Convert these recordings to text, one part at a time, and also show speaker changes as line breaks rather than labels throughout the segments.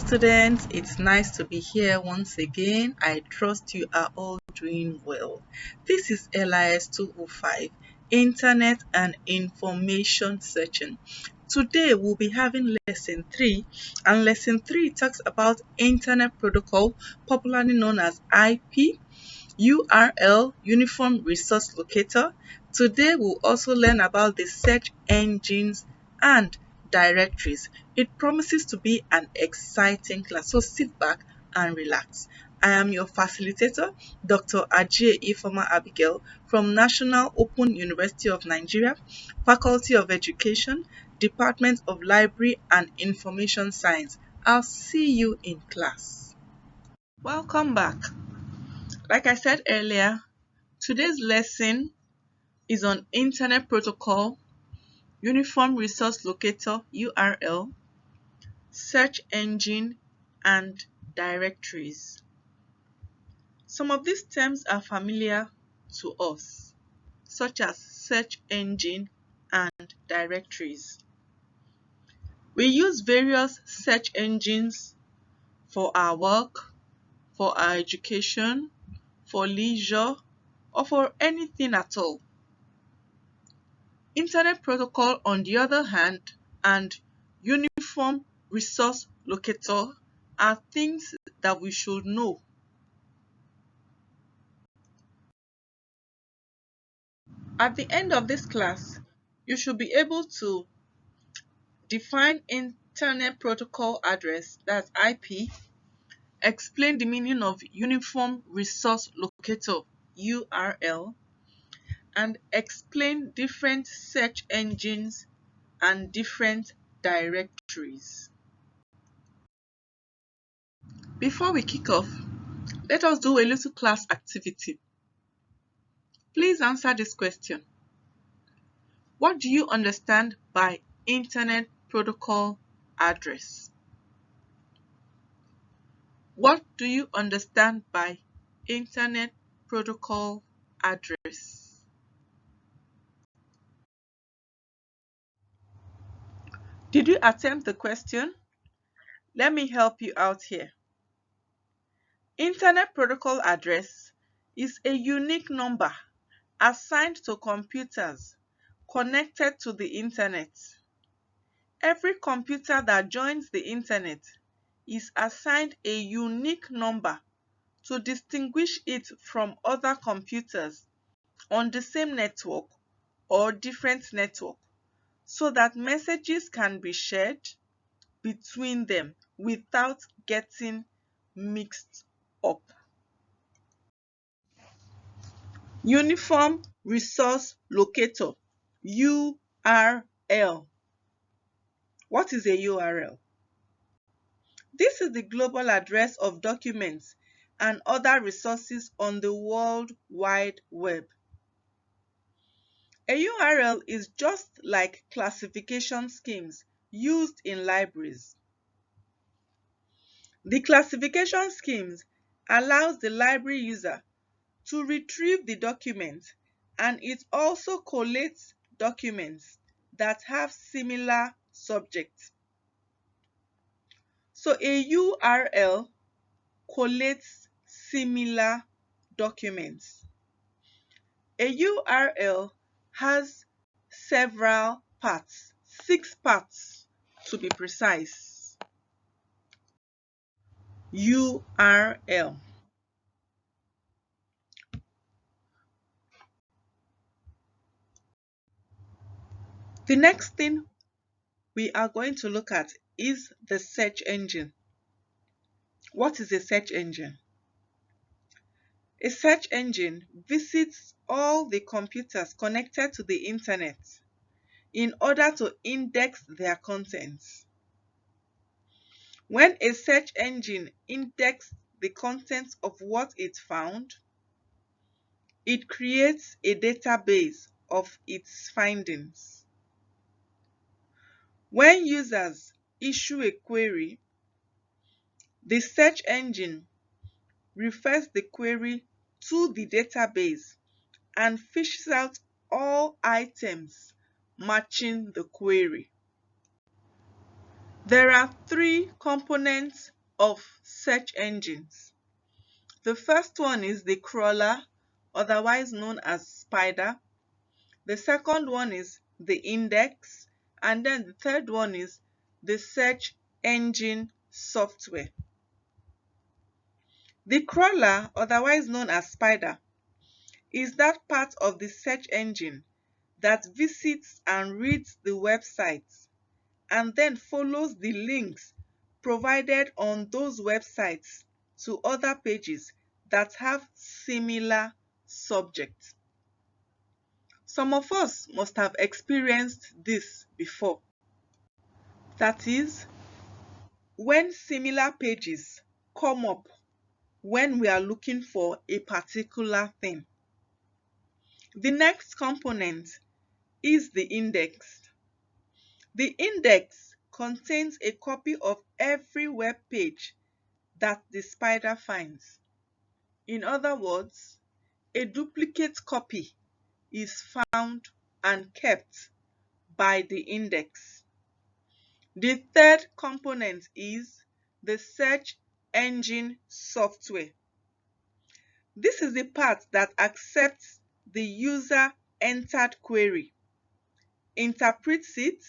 students, it's nice to be here once again. I trust you are all doing well. This is LIS 205, Internet and Information Searching. Today we'll be having lesson 3, and lesson 3 talks about Internet Protocol, popularly known as IP, URL, Uniform Resource Locator. Today we'll also learn about the search engines and directories. It promises to be an exciting class, so sit back and relax. I am your facilitator, Dr. Ajay Ifoma Abigail from National Open University of Nigeria, Faculty of Education, Department of Library and Information Science. I'll see you in class. Welcome back. Like I said earlier, today's lesson is on Internet Protocol, Uniform Resource Locator (URL), search engine, and directories. Some of these terms are familiar to us, such as search engine and directories. We use various search engines for our work, for our education, for leisure, or for anything at all. Internet Protocol, on the other hand, and Uniform Resource Locator are things that we should know. At the end of this class, you should be able to define Internet Protocol address, that's IP, explain the meaning of Uniform Resource Locator, URL, and explain different search engines and different directories. Before we kick off, let us do a little class activity. Please answer this question. What do you understand by Internet Protocol address? What do you understand by Internet Protocol address? Did you attempt the question? Let me help you out here. Internet Protocol address is a unique number assigned to computers connected to the Internet. Every computer that joins the Internet is assigned a unique number to distinguish it from other computers on the same network or different network, so that messages can be shared between them without getting mixed up. Uniform Resource Locator, URL. What is a URL? This is the global address of documents and other resources on the World Wide Web. A URL is just like classification schemes used in libraries. The classification schemes allows the library user to retrieve the document, and it also collates documents that have similar subjects. So a URL collates similar documents. A URL has several parts, 6 parts to be precise. URL. The next thing we are going to look at is the search engine. What is a search engine? A search engine visits all the computers connected to the Internet in order to index their contents. When a search engine indexes the contents of what it found, it creates a database of its findings. When users issue a query, the search engine refers the query to the database and fishes out all items matching the query. There are 3 components of search engines. The first one is the crawler, otherwise known as spider. The second one is the index, and then the third one is the search engine software. The crawler, otherwise known as spider, is that part of the search engine that visits and reads the websites and then follows the links provided on those websites to other pages that have similar subjects. Some of us must have experienced this before. That is, when similar pages come up when we are looking for a particular thing. The next component is the index. The index contains a copy of every web page that the spider finds. In other words, a duplicate copy is found and kept by the index. The third component is the search engine software. This is the part that accepts the user entered query, interprets it,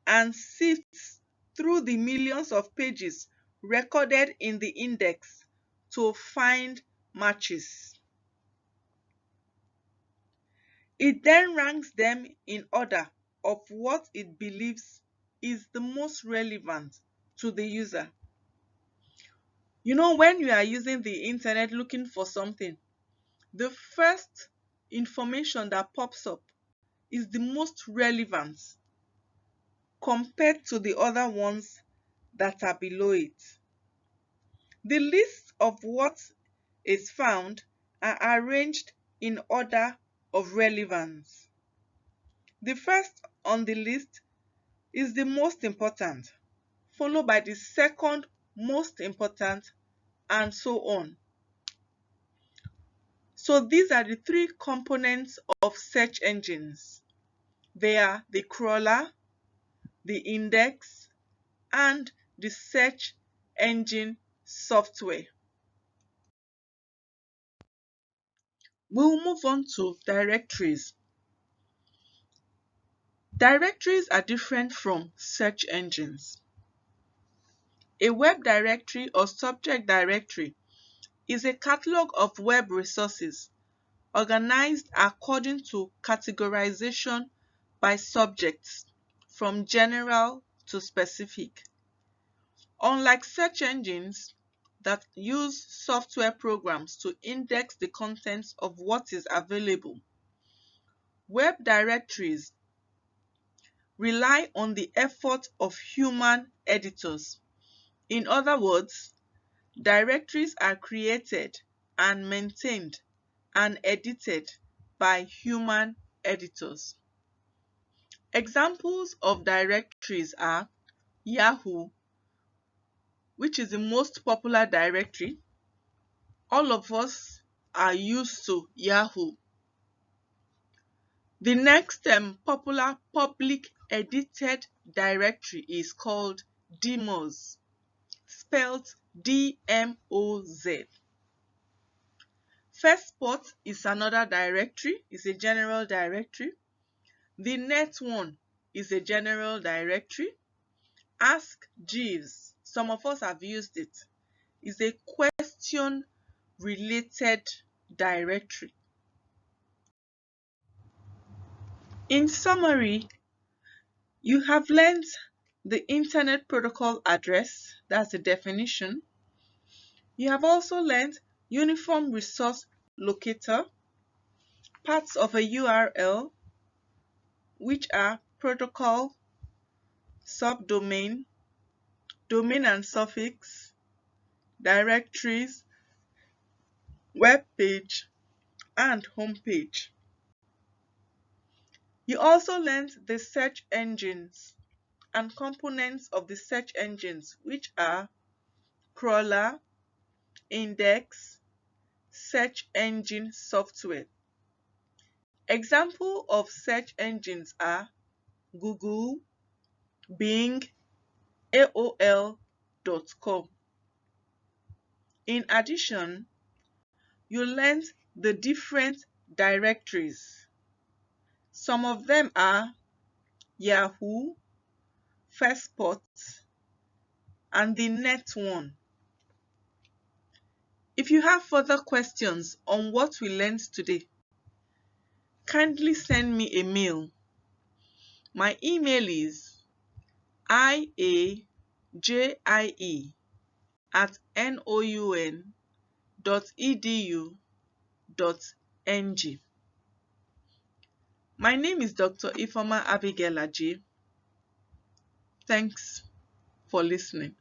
and sifts through the millions of pages recorded in the index to find matches. It then ranks them in order of what it believes is the most relevant to the user. You know, when you are using the internet looking for something, the first information that pops up is the most relevant compared to the other ones that are below it. The list of what is found are arranged in order of relevance. The first on the list is the most important, followed by the second most important, and so on. So these are the three components of search engines. They are the crawler, the index, and the search engine software. We'll move on to directories. Directories are different from search engines. A web directory or subject directory is a catalog of web resources organized according to categorization by subjects from general to specific. Unlike search engines that use software programs to index the contents of what is available, web directories rely on the effort of human editors. In other words, directories are created and maintained and edited by human editors. Examples of directories are Yahoo, which is the most popular directory. All of us are used to Yahoo. The next popular public edited directory is called DMOZ, spelled D-M-O-Z. Firstport is another directory, is a general directory. The Net One is a general directory. Ask Jeeves, some of us have used it, is a question related directory. In summary, you have learned the Internet Protocol address, that's the definition. You have also learned Uniform Resource Locator, parts of a URL, which are protocol, subdomain, domain and suffix, directories, web page, and home page. You also learned the search engines and components of the search engines, which are crawler, index, search engine software. Examples of search engines are Google, Bing, AOL.com. In addition, you learned the different directories. Some of them are Yahoo, Firstport, and the Net one. If you have further questions on what we learned today, kindly send me a mail. My email is iajie@noun.edu.ng. My name is Dr. Ifeoma Abigail Aje. Thanks for listening.